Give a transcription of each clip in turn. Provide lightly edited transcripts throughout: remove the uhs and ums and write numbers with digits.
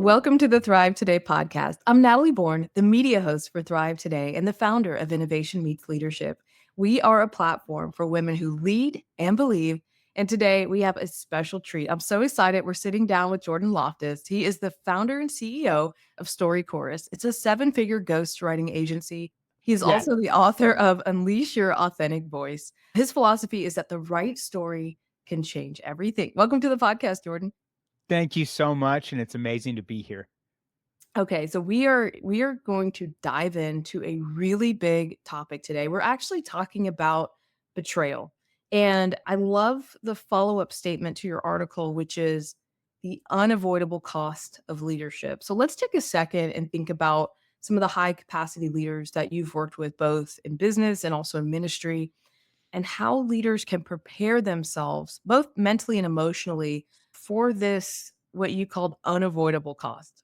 Welcome to the Thrive Today podcast. I'm Natalie Born, the media host for Thrive Today and the founder of Innovation Meets Leadership. We are a platform for women who lead and believe. And today we have a special treat. I'm so excited. We're sitting down with Jordan Loftis. He is the founder and CEO of Story Chorus. It's a seven-figure ghostwriting agency. He's Yeah. also the author of Unleash Your Authentic Voice. His philosophy is that the right story can change everything. Welcome to the podcast, Jordan. Thank you so much. And it's amazing to be here. Okay, so we are going to dive into a really big topic today. We're actually talking about betrayal. And I love the follow-up statement to your article, which is the unavoidable cost of leadership. So let's take a second and think about some of the high capacity leaders that you've worked with both in business and also in ministry, and how leaders can prepare themselves both mentally and emotionally for this what you called unavoidable cost.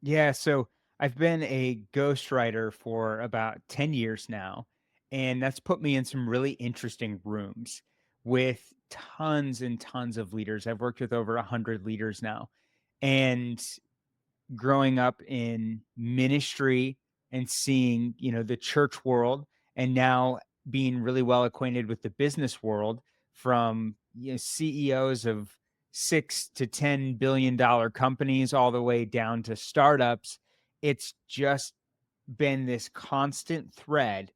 Yeah. So I've been a ghostwriter for about 10 years now. And that's put me in some really interesting rooms with tons and tons of leaders. I've worked with over 100 leaders now. And growing up in ministry and seeing, the church world, and now being really well acquainted with the business world, from CEOs of 6 to 10 billion dollar companies all the way down to startups. It's just been this constant thread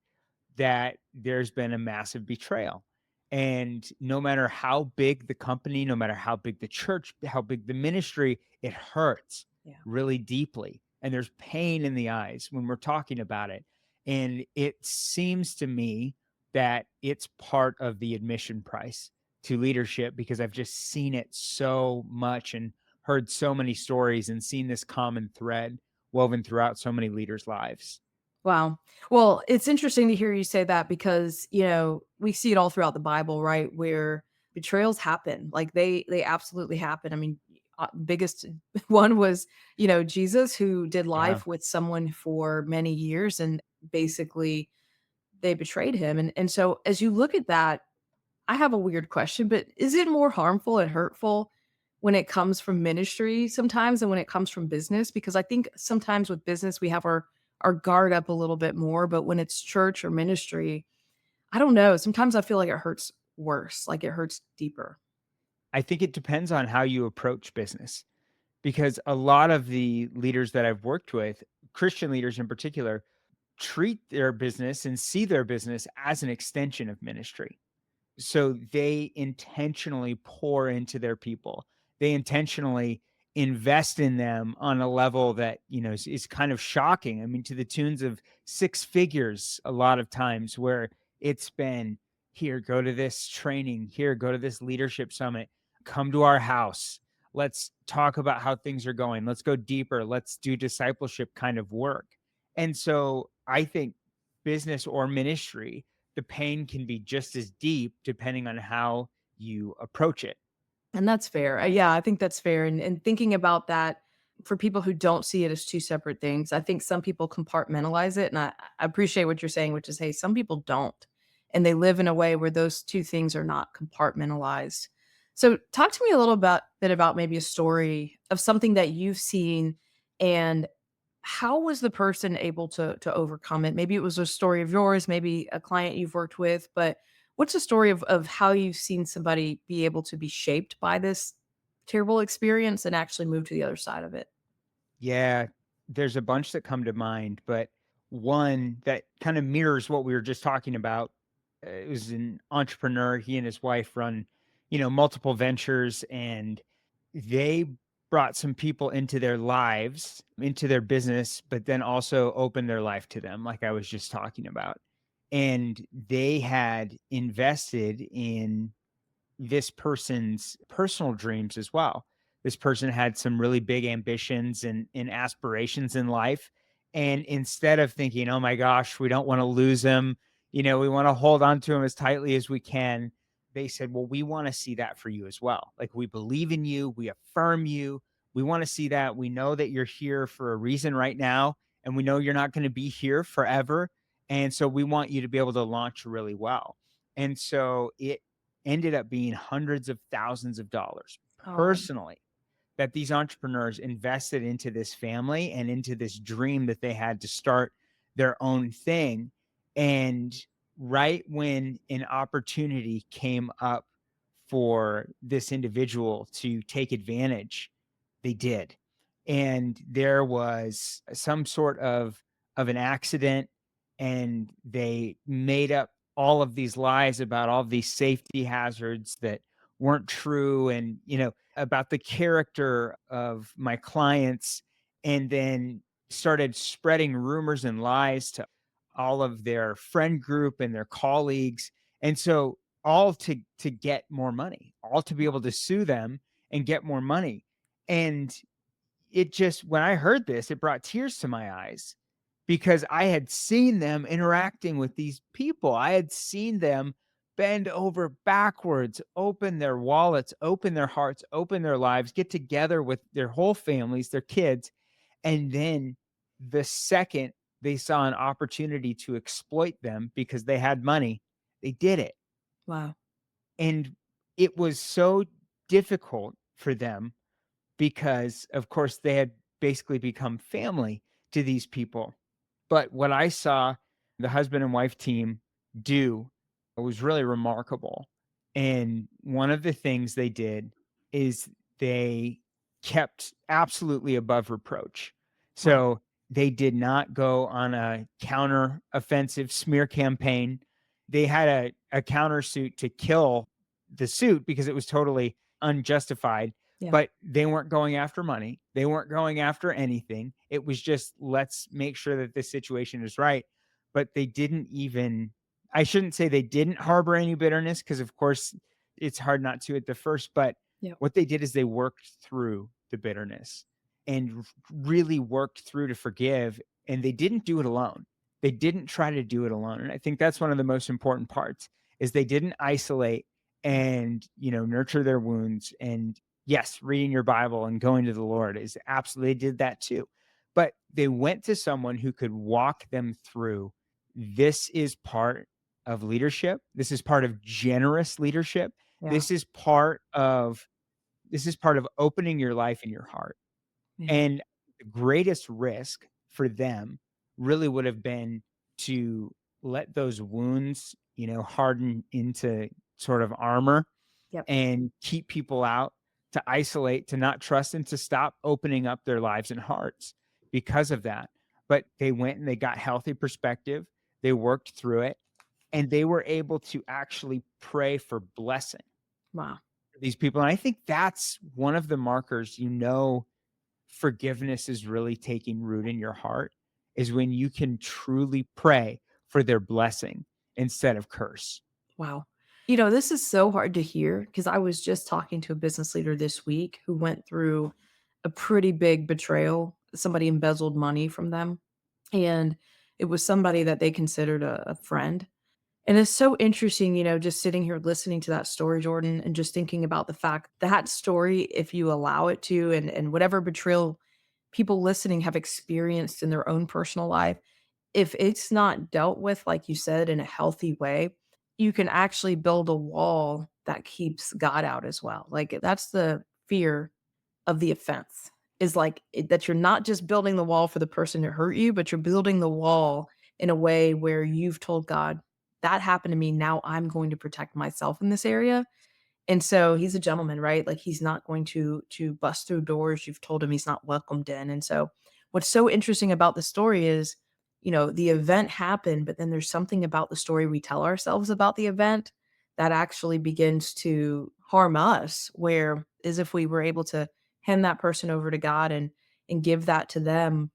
that there's been a massive betrayal. And no matter how big the company, no matter how big the church, how big the ministry, it hurts Yeah. really deeply. And there's pain in the eyes when we're talking about it. And it seems to me that it's part of the admission price to leadership, because I've just seen it so much and heard so many stories and seen this common thread woven throughout so many leaders' lives. Wow. Well, it's interesting to hear you say that because, we see it all throughout the Bible, right? Where betrayals happen. Like they absolutely happen. I mean, biggest one was, Jesus who did Yeah. life with someone for many years and basically they betrayed him. And so as you look at that, I have a weird question, but is it more harmful and hurtful when it comes from ministry sometimes than when it comes from business? Because I think sometimes with business we have our guard up a little bit more, but when it's church or ministry, I don't know. Sometimes I feel like it hurts worse, like it hurts deeper. I think it depends on how you approach business, because a lot of the leaders that I've worked with, Christian leaders in particular, treat their business and see their business as an extension of ministry. So they intentionally pour into their people. They intentionally invest in them on a level that, is kind of shocking. I mean, to the tunes of six figures, a lot of times, where it's been, here, go to this training, here, go to this leadership summit, come to our house. Let's talk about how things are going. Let's go deeper. Let's do discipleship kind of work. And so I think business or ministry, the pain can be just as deep depending on how you approach it. And that's fair. Yeah, I think that's fair. And thinking about that for people who don't see it as two separate things, I think some people compartmentalize it. And I appreciate what you're saying, which is, hey, some people don't. And they live in a way where those two things are not compartmentalized. So talk to me a little bit about maybe a story of something that you've seen and how was the person able to overcome it? Maybe it was a story of yours, maybe a client you've worked with, but what's the story of how you've seen somebody be able to be shaped by this terrible experience and actually move to the other side of it? Yeah, there's a bunch that come to mind, but one that kind of mirrors what we were just talking about. It was an entrepreneur. He and his wife run, multiple ventures, and they brought some people into their lives, into their business, but then also opened their life to them, like I was just talking about. And they had invested in this person's personal dreams as well. This person had some really big ambitions and aspirations in life. And instead of thinking, oh my gosh, we don't want to lose him, we want to hold on to him as tightly as we can, they said, well, we want to see that for you as well. Like, we believe in you, we affirm you, we want to see that. We know that you're here for a reason right now, and we know you're not going to be here forever. And so we want you to be able to launch really well. And so it ended up being hundreds of thousands of dollars Oh, personally that these entrepreneurs invested into this family and into this dream that they had to start their own thing. And right when an opportunity came up for this individual to take advantage, they did. And there was some sort of an accident, and they made up all of these lies about all of these safety hazards that weren't true, and about the character of my clients, and then started spreading rumors and lies to all of their friend group and their colleagues. And so all to get more money, all to be able to sue them and get more money. And it just, when I heard this, it brought tears to my eyes because I had seen them interacting with these people. I had seen them bend over backwards, open their wallets, open their hearts, open their lives, get together with their whole families, their kids. And then the second they saw an opportunity to exploit them because they had money, they did it. Wow. And it was so difficult for them because, of course, they had basically become family to these people. But what I saw the husband and wife team do was really remarkable. And one of the things they did is they kept absolutely above reproach. Wow. So they did not go on a counter offensive smear campaign. They had a countersuit to kill the suit because it was totally unjustified, Yeah. but they weren't going after money. They weren't going after anything. It was just, let's make sure that this situation is right. But they didn't even, I shouldn't say they didn't harbor any bitterness because, of course, it's hard not to at the first. But Yeah. what they did is they worked through the bitterness and really worked through to forgive. And they didn't do it alone. They didn't try to do it alone. And I think that's one of the most important parts is they didn't isolate and, nurture their wounds. And yes, reading your Bible and going to the Lord is absolutely, they did that too. But they went to someone who could walk them through. This is part of leadership. This is part of generous leadership. Yeah. This is part of opening your life and your heart. Yeah. And the greatest risk for them really would have been to let those wounds, harden into sort of armor Yep. and keep people out, to isolate, to not trust, and to stop opening up their lives and hearts because of that. But they went and they got healthy perspective. They worked through it and they were able to actually pray for blessing Wow. for these people. And I think that's one of the markers, forgiveness is really taking root in your heart is when you can truly pray for their blessing instead of curse. Wow. This is so hard to hear because I was just talking to a business leader this week who went through a pretty big betrayal. Somebody embezzled money from them, and it was somebody that they considered a friend. And it's so interesting, just sitting here listening to that story, Jordan, and just thinking about the fact that story, if you allow it to, and whatever betrayal people listening have experienced in their own personal life, if it's not dealt with, like you said, in a healthy way, you can actually build a wall that keeps God out as well. Like, that's the fear of the offense is like that you're not just building the wall for the person to hurt you, but you're building the wall in a way where you've told God, that happened to me. Now I'm going to protect myself in this area. And so he's a gentleman, right? Like he's not going to bust through doors you've told him he's not welcomed in. And so what's so interesting about the story is, the event happened, but then there's something about the story we tell ourselves about the event that actually begins to harm us, where as if we were able to hand that person over to God and give that to them,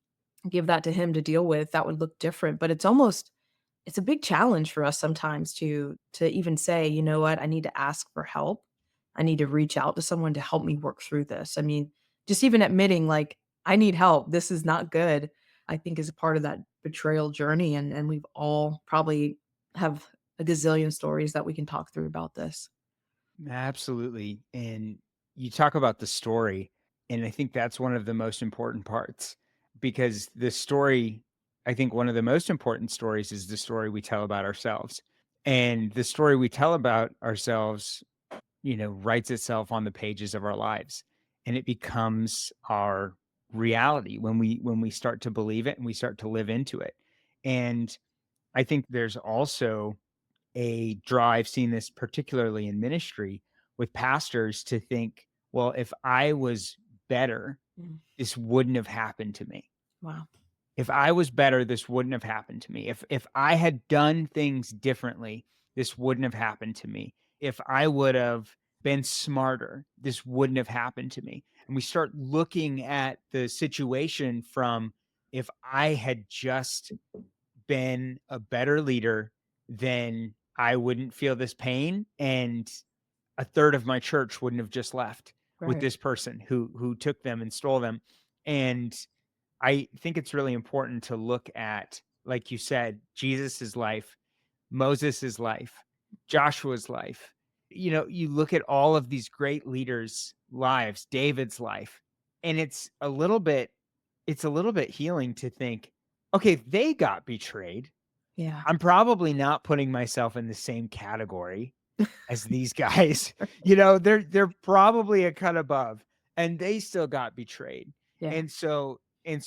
give that to him to deal with, that would look different. But it's a big challenge for us sometimes to even say, "You know what? I need to ask for help. I need to reach out to someone to help me work through this." I mean, just even admitting like, "I need help. This is not good," I think is a part of that betrayal journey, and we've all probably have a gazillion stories that we can talk through about this. Absolutely. And you talk about the story, and I think that's one of the most important parts because the story, I think one of the most important stories is the story we tell about ourselves. And the story we tell about ourselves, writes itself on the pages of our lives. and it becomes our reality when we start to believe it and we start to live into it. And I think there's also a drive, seen this particularly in ministry with pastors, to think, well, if I was better, Mm. this wouldn't have happened to me. Wow. If I was better, this wouldn't have happened to me. If I had done things differently, this wouldn't have happened to me. If I would have been smarter, this wouldn't have happened to me. And we start looking at the situation from, if I had just been a better leader, then I wouldn't feel this pain, and a third of my church wouldn't have just left with Right. this person who took them and stole them. And I think it's really important to look at, like you said, Jesus's life, Moses's life, Joshua's life. You look at all of these great leaders' lives, David's life, and it's a little bit healing to think, okay, they got betrayed. Yeah. I'm probably not putting myself in the same category as these guys. They're probably a cut above, and they still got betrayed. Yeah. And so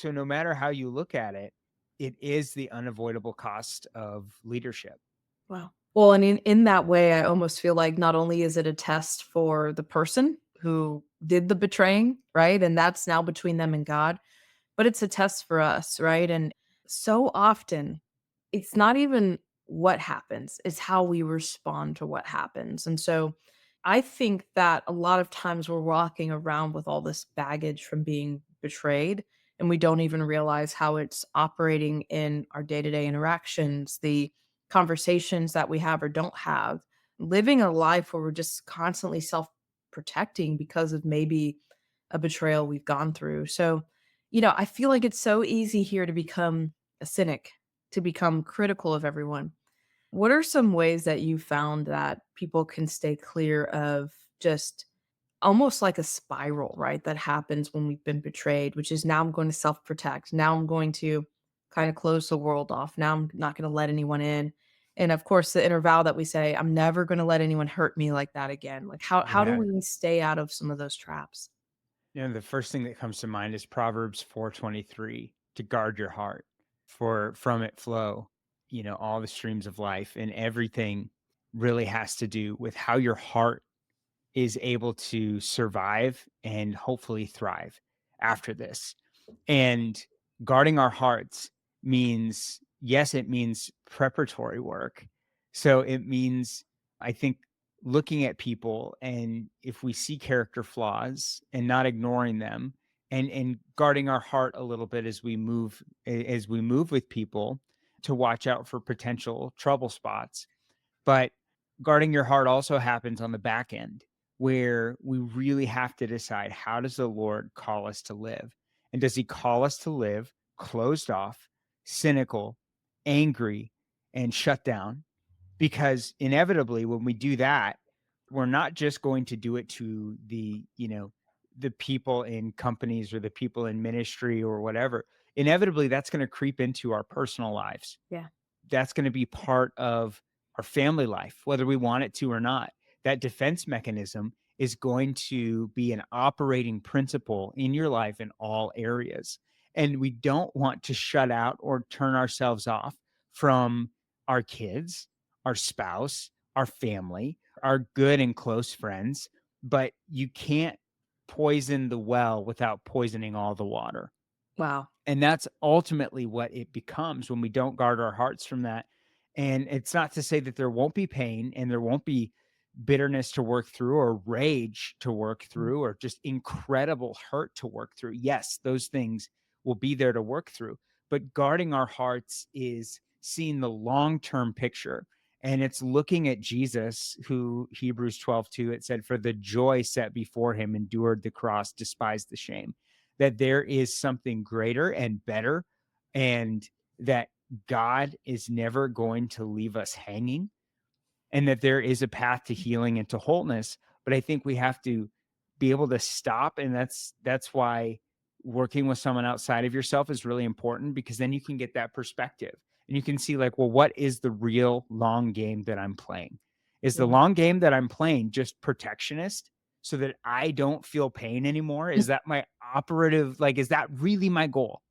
no matter how you look at it, it is the unavoidable cost of leadership. Wow. Well, and in that way, I almost feel like not only is it a test for the person who did the betraying, right? And that's now between them and God, but it's a test for us, right? And so often, it's not even what happens, it's how we respond to what happens. And so I think that a lot of times we're walking around with all this baggage from being betrayed, and we don't even realize how it's operating in our day to day interactions, the conversations that we have or don't have, living a life where we're just constantly self protecting because of maybe a betrayal we've gone through. So, I feel like it's so easy here to become a cynic, to become critical of everyone. What are some ways that you found that people can stay clear of just almost like a spiral, right? That happens when we've been betrayed, which is now I'm going to self protect. Now I'm going to kind of close the world off. Now I'm not going to let anyone in. And of course, the inner vow that we say, I'm never going to let anyone hurt me like that again. Like, how do Yeah. we stay out of some of those traps? The first thing that comes to mind is Proverbs 4:23, to guard your heart, for from it flow, all the streams of life, and everything really has to do with how your heart is able to survive and hopefully thrive after this. And guarding our hearts means, yes, it means preparatory work. So it means, I think, looking at people, and if we see character flaws and not ignoring them, and guarding our heart a little bit as we move with people, to watch out for potential trouble spots. But guarding your heart also happens on the back end, where we really have to decide, how does the Lord call us to live? And does he call us to live closed off, cynical, angry, and shut down? Because inevitably, when we do that, we're not just going to do it to the people in companies or the people in ministry or whatever. Inevitably, that's going to creep into our personal lives. Yeah. That's gonna be part of our family life, whether we want it to or not. That defense mechanism is going to be an operating principle in your life in all areas. And we don't want to shut out or turn ourselves off from our kids, our spouse, our family, our good and close friends, but you can't poison the well without poisoning all the water. Wow. And that's ultimately what it becomes when we don't guard our hearts from that. And it's not to say that there won't be pain and there won't be bitterness to work through, or rage to work Mm. through, or just incredible hurt to work through. Yes, those things will be there to work through. But guarding our hearts is seeing the long term picture. And it's looking at Jesus, who, Hebrews 12:2, it said, for the joy set before him, endured the cross, despised the shame. That there is something greater and better, and that God is never going to leave us hanging, and that there is a path to healing and to wholeness. But I think we have to be able to stop. And that's why working with someone outside of yourself is really important, because then you can get that perspective and you can see, like, well, what is the real long game that I'm playing? Is the Yeah. long game that I'm playing just protectionist, so that I don't feel pain anymore? Is that my operative, like, is that really my goal?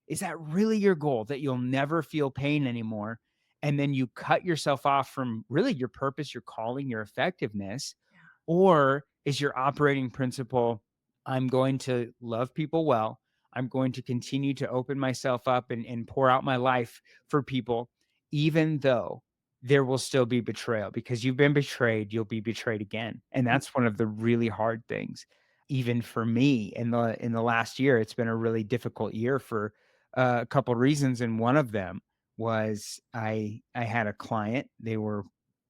Is that really your goal, that you'll never feel pain anymore? And then you cut yourself off from really your purpose, your calling, your effectiveness? Or is your operating principle, I'm going to love people well. I'm going to continue to open myself up and pour out my life for people, even though there will still be betrayal, because you've been betrayed, you'll be betrayed again. And that's one of the really hard things. Even for me in the last year, it's been a really difficult year for a couple reasons. And one of them was I had a client, they were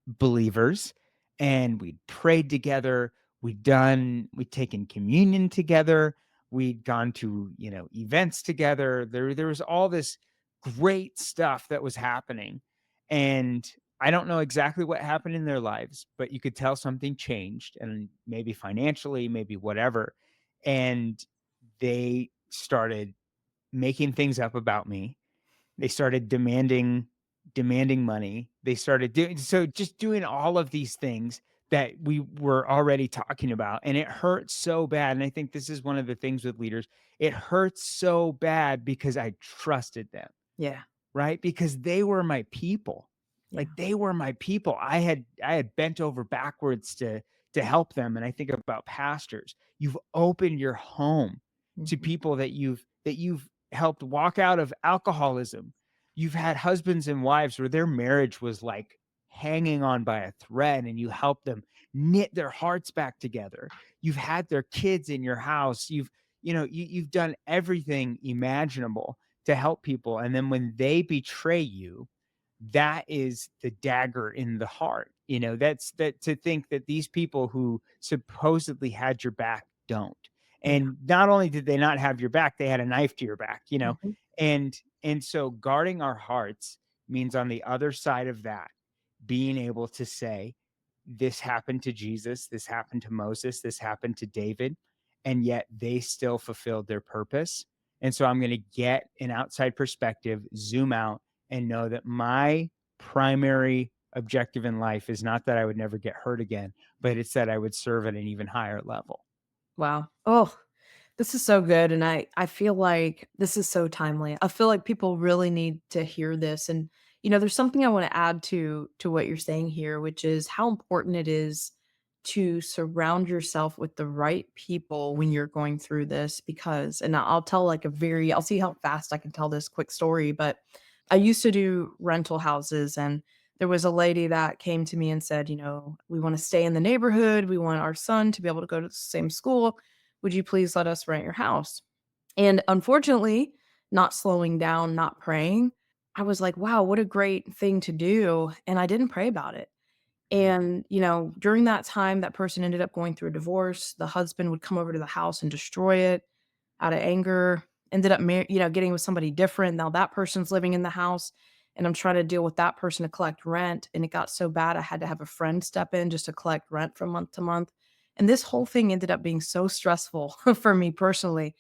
believers, and we'd prayed together, we'd taken communion together, we'd gone to, events together. There was all this great stuff that was happening. And I don't know exactly what happened in their lives, but you could tell something changed, and maybe financially, maybe whatever. And they started making things up about me. They started demanding money. They started just doing all of these things that we were already talking about, and it hurts so bad. And I think this is one of the things with leaders. It hurts so bad because I trusted them, Yeah. right? Because they were my people. Yeah. Like, they were my people. I had bent over backwards to help them. And I think about pastors. You've opened your home to Mhm. people that you've helped walk out of alcoholism. You've had husbands and wives where their marriage was like hanging on by a thread, and you helped them knit their hearts back together. You've had their kids in your house. You've done everything imaginable to help people. And then when they betray you, that is the dagger in the heart. That's that, to think that these people who supposedly had your back don't. Yeah. And not only did they not have your back, they had a knife to your back. Mhm. And so guarding our hearts means, on the other side of that, being able to say, this happened to Jesus, this happened to Moses, this happened to David, and yet they still fulfilled their purpose. And so I'm going to get an outside perspective, zoom out, and know that my primary objective in life is not that I would never get hurt again, but it's that I would serve at an even higher level. Wow. Oh, this is so good, and I feel like this is so timely. I feel like people really need to hear this, and, there's something I wanna add to what you're saying here, which is how important it is to surround yourself with the right people when you're going through this, because and I'll tell, like, I'll see how fast I can tell this quick story, but I used to do rental houses, and there was a lady that came to me and said, "We wanna stay in the neighborhood, we want our son to be able to go to the same school. Would you please let us rent your house?" And unfortunately, not slowing down, not praying, I was like, wow, what a great thing to do. And I didn't pray about it. Mhm. And, during that time, that person ended up going through a divorce. The husband would come over to the house and destroy it out of anger, ended up, getting with somebody different. Now that person's living in the house, and I'm trying to deal with that person to collect rent. And it got so bad, I had to have a friend step in just to collect rent from month to month. And this whole thing ended up being so stressful for me personally.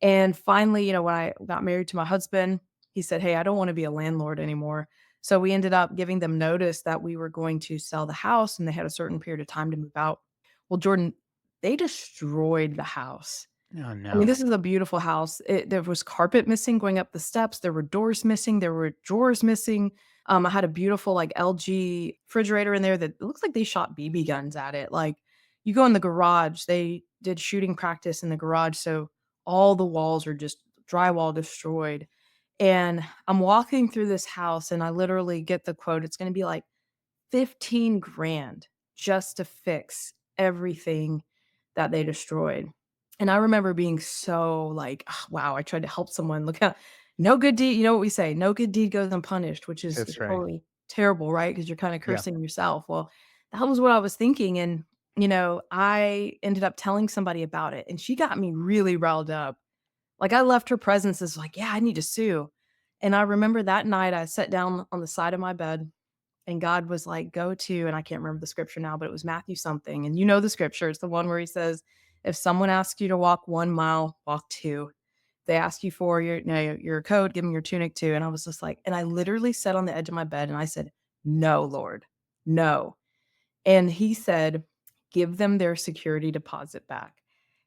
And finally, when I got married to my husband, he said, "Hey, I don't want to be a landlord anymore." So we ended up giving them notice that we were going to sell the house, and they had a certain period of time to move out. Well, Jordan, they destroyed the house. Oh, I mean, no. this is a beautiful house. There was carpet missing going up the steps, there were doors missing, there were drawers missing. I had a beautiful, like, LG refrigerator in there that it looks like they shot BB guns at it. Like, you go in the garage, they did shooting practice in the garage, so all the walls are just drywall destroyed. And I'm walking through this house, and I literally get the quote, it's gonna be like 15 grand just to fix everything that they destroyed. And I remember being so like, "Ah, wow, I tried to help someone. Look how no good deed," what we say, "No good deed goes unpunished," which is That's right. totally terrible, right? Because 'Cause you're kinda Yeah. cursing yourself. Well, that was what I was thinking, and, I ended up telling somebody about it, and she got me really riled up. Like, I left her presence as like, "Yeah, I need to sue." And I remember that night I sat down on the side of my bed, and God was like, "Go to," and I can't remember the scripture now, but it was Matthew something, and you know the scripture, it's the one where he says, "If someone asks you to walk 1 mile, walk 2. They ask you for your coat, give them your tunic too." And I was just like, and I literally sat on the edge of my bed and I said, "No, Lord, no." And he said, give them their security deposit back.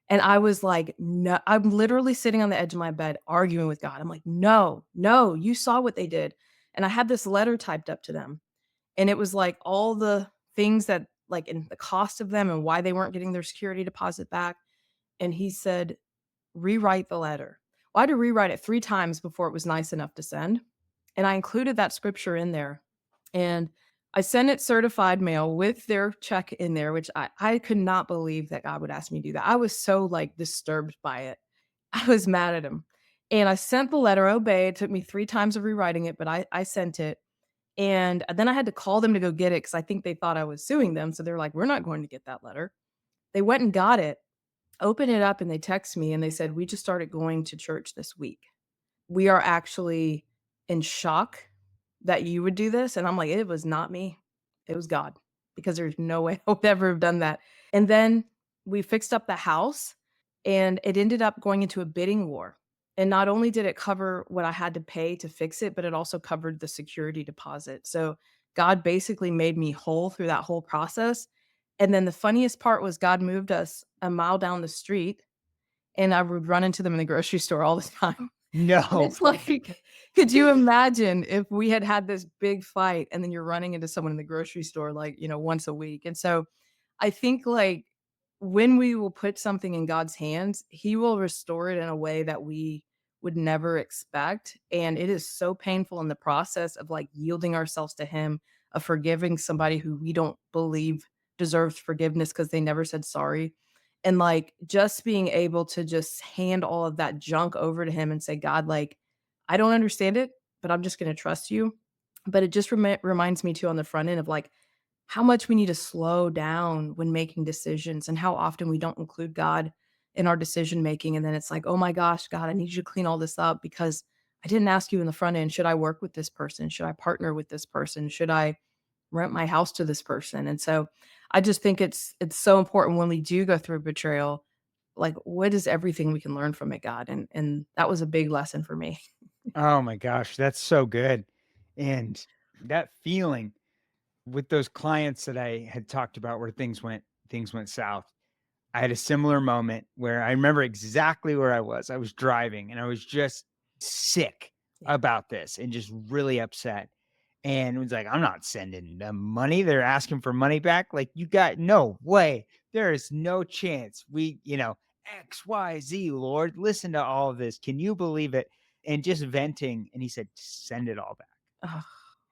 And I was like, "No." I'm literally sitting on the edge of my bed arguing with God. I'm like, "No, no, you saw what they did." And I had this letter typed up to them, and it was like all the things that like and the cost of them and why they weren't getting their security deposit back. And he said, "Rewrite the letter." Well, I had to rewrite it 3 times before it was nice enough to send, and I included that scripture in there, and I sent it certified mail with their check in there, which I could not believe that God would ask me to do that. I was so, like, disturbed by it. I was mad at him, and I sent the letter, obeyed, it took me 3 times of rewriting it, but I sent it, and then I had to call them to go get it because I think they thought I was suing them, so they're like, "We're not going to get that letter." They went and got it, opened it up, and they text me, and they said, "We just started going to church this week. We are actually in shock that you would do this." And I'm like, "It was not me. It was God, because there's no way I would ever have done that." And then we fixed up the house, and it ended up going into a bidding war. And not only did it cover what I had to pay to fix it, but it also covered the security deposit. So God basically made me whole through that whole process. And then the funniest part was God moved us a mile down the street, and I would run into them in the grocery store all the time. And No. it's like, could you imagine if we had had this big fight and then you're running into someone in the grocery store, like, once a week? And so I think, like, when we will put something in God's hands, He will restore it in a way that we would never expect. And it is so painful in the process of like yielding ourselves to Him, of forgiving somebody who we don't believe deserves forgiveness because they never said sorry. And like just being able to just hand all of that junk over to Him and say, God, like, I don't understand it, but I'm just going to trust you. But it just reminds me too on the front end of like, how much we need to slow down when making decisions and how often we don't include God in our decision making. And then it's like, oh my gosh, God, I need you to clean all this up because I didn't ask you in the front end. Should I work with this person? Should I partner with this person? Should I rent my house to this person? And so I just think it's so important when we do go through betrayal, like what is everything we can learn from it, God? And that was a big lesson for me. Oh my gosh, that's so good. And that feeling with those clients that I had talked about where things went south. I had a similar moment where I remember exactly where I was. I was driving and I was just sick Yeah. about this and just really upset. And it was like, I'm not sending them money. They're asking for money back. Like, you got no way. There is no chance. X, Y, Z, Lord, listen to all of this. Can you believe it? And just venting. And he said, send it all back. Ugh,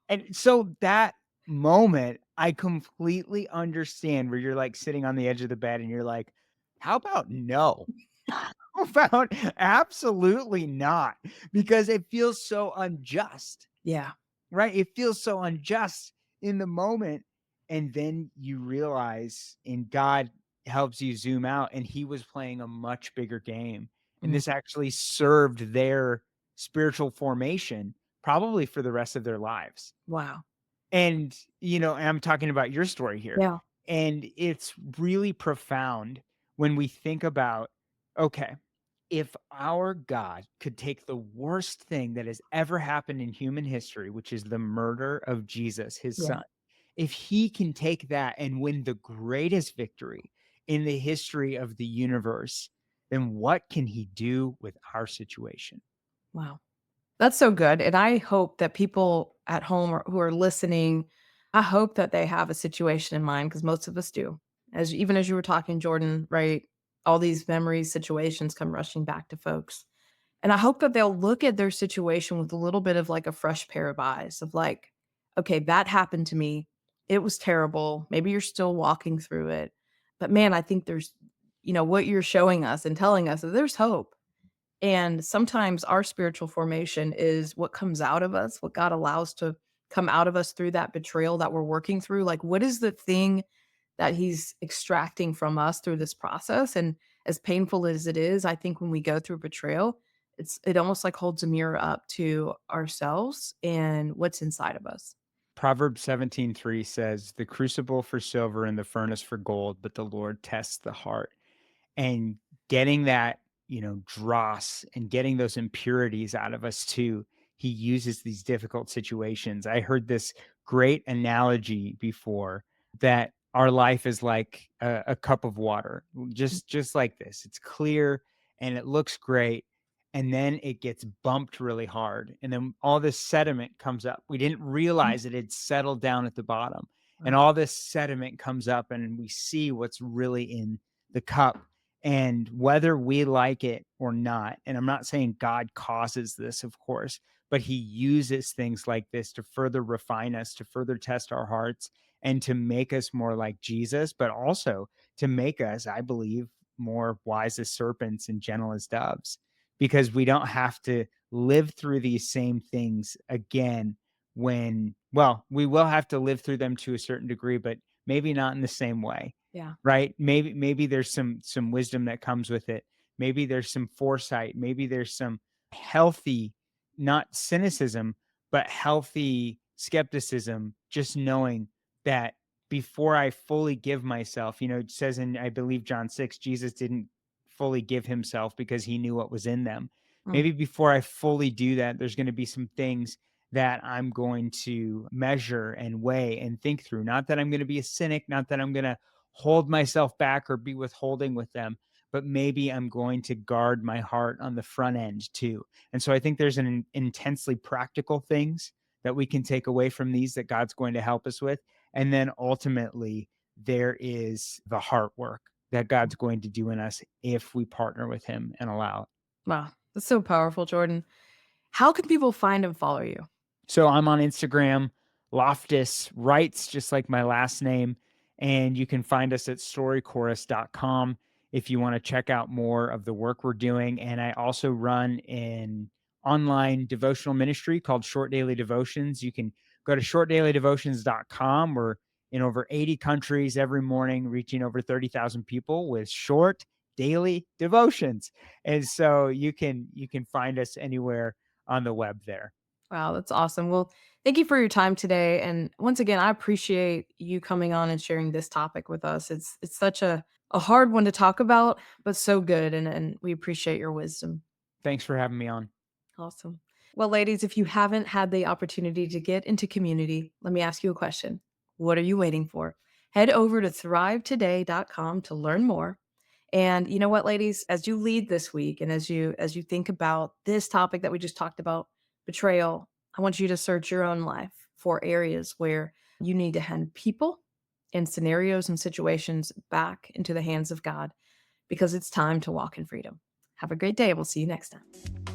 And so that moment, I completely understand where you're like sitting on the edge of the bed and you're like, how about no? How about absolutely not? Because it feels so unjust, yeah. right? It feels so unjust in the moment. And then you realize, and God helps you zoom out, and He was playing a much bigger game. And Mm, this actually served their spiritual formation probably for the rest of their lives. wow. And, I'm talking about your story here. Yeah. And it's really profound when we think about, okay, if our God could take the worst thing that has ever happened in human history, which is the murder of Jesus, his Yeah. son, if he can take that and win the greatest victory in the history of the universe, then what can he do with our situation? Wow. That's so good, and I hope that people at home or who are listening, I hope that they have a situation in mind because most of us do. As you were talking, Jordan, right? All these memories, situations come rushing back to folks. And I hope that they'll look at their situation with a little bit of like a fresh pair of eyes of like, okay, that happened to me. It was terrible. Maybe you're still walking through it. But man, I think there's, what you're showing us and telling us that there's hope. And sometimes our spiritual formation is what comes out of us, what God allows to come out of us through that betrayal that we're working through. Like, what is the thing that He's extracting from us through this process? And as painful as it is, I think when we go through betrayal, it almost like holds a mirror up to ourselves and what's inside of us. Proverbs 17:3 says, "The crucible for silver and the furnace for gold, but the Lord tests the heart." And getting that, dross and getting those impurities out of us too, he uses these difficult situations. I heard this great analogy before that our life is like a cup of water, just like this. It's clear and it looks great, and then it gets bumped really hard, and then all this sediment comes up. We didn't Mhm. realize it had settled down at the bottom, and Wow. all this sediment comes up, and we see what's really in the cup. And whether we like it or not, and I'm not saying God causes this, of course, but he uses things like this to further refine us, to further test our hearts, and to make us more like Jesus, but also to make us, I believe, more wise as serpents and gentle as doves, because we don't have to live through these same things again. Well, we will have to live through them to a certain degree, but maybe not in the same way. Yeah. Right? Maybe there's some wisdom that comes with it. Maybe there's some foresight. Maybe there's some healthy, not cynicism, but healthy skepticism, just knowing that before I fully give myself, it says in, I believe, John 6, Jesus didn't fully give himself because he knew what was in them. Mm. Maybe before I fully do that, there's going to be some things that I'm going to measure and weigh and think through. Not that I'm going to be a cynic, not that I'm going to hold myself back or be withholding with them, but maybe I'm going to guard my heart on the front end too. And so I think there's an intensely practical things that we can take away from these that God's going to help us with. And then ultimately, there is the heart work that God's going to do in us if we partner with him and allow it. Wow. That's so powerful, Jordan. How can people find and follow you? So I'm on Instagram, Loftis Writes, just like my last name. And you can find us at storychorus.com if you want to check out more of the work we're doing. And I also run an online devotional ministry called Short Daily Devotions. You can go to shortdailydevotions.com. We're in over 80 countries every morning, reaching over 30,000 people with short daily devotions. And so you can find us anywhere on the web there. Wow, that's awesome. Well, thank you for your time today. And once again, I appreciate you coming on and sharing this topic with us. It's such a hard one to talk about, but so good. And we appreciate your wisdom. Thanks for having me on. Awesome. Well, ladies, if you haven't had the opportunity to get into community, let me ask you a question. What are you waiting for? Head over to thrivetoday.com to learn more. And you know what, ladies, as you lead this week and as you think about this topic that we just talked about, betrayal, I want you to search your own life for areas where you need to hand people and scenarios and situations back into the hands of God because it's time to walk in freedom. Have a great day. We'll see you next time.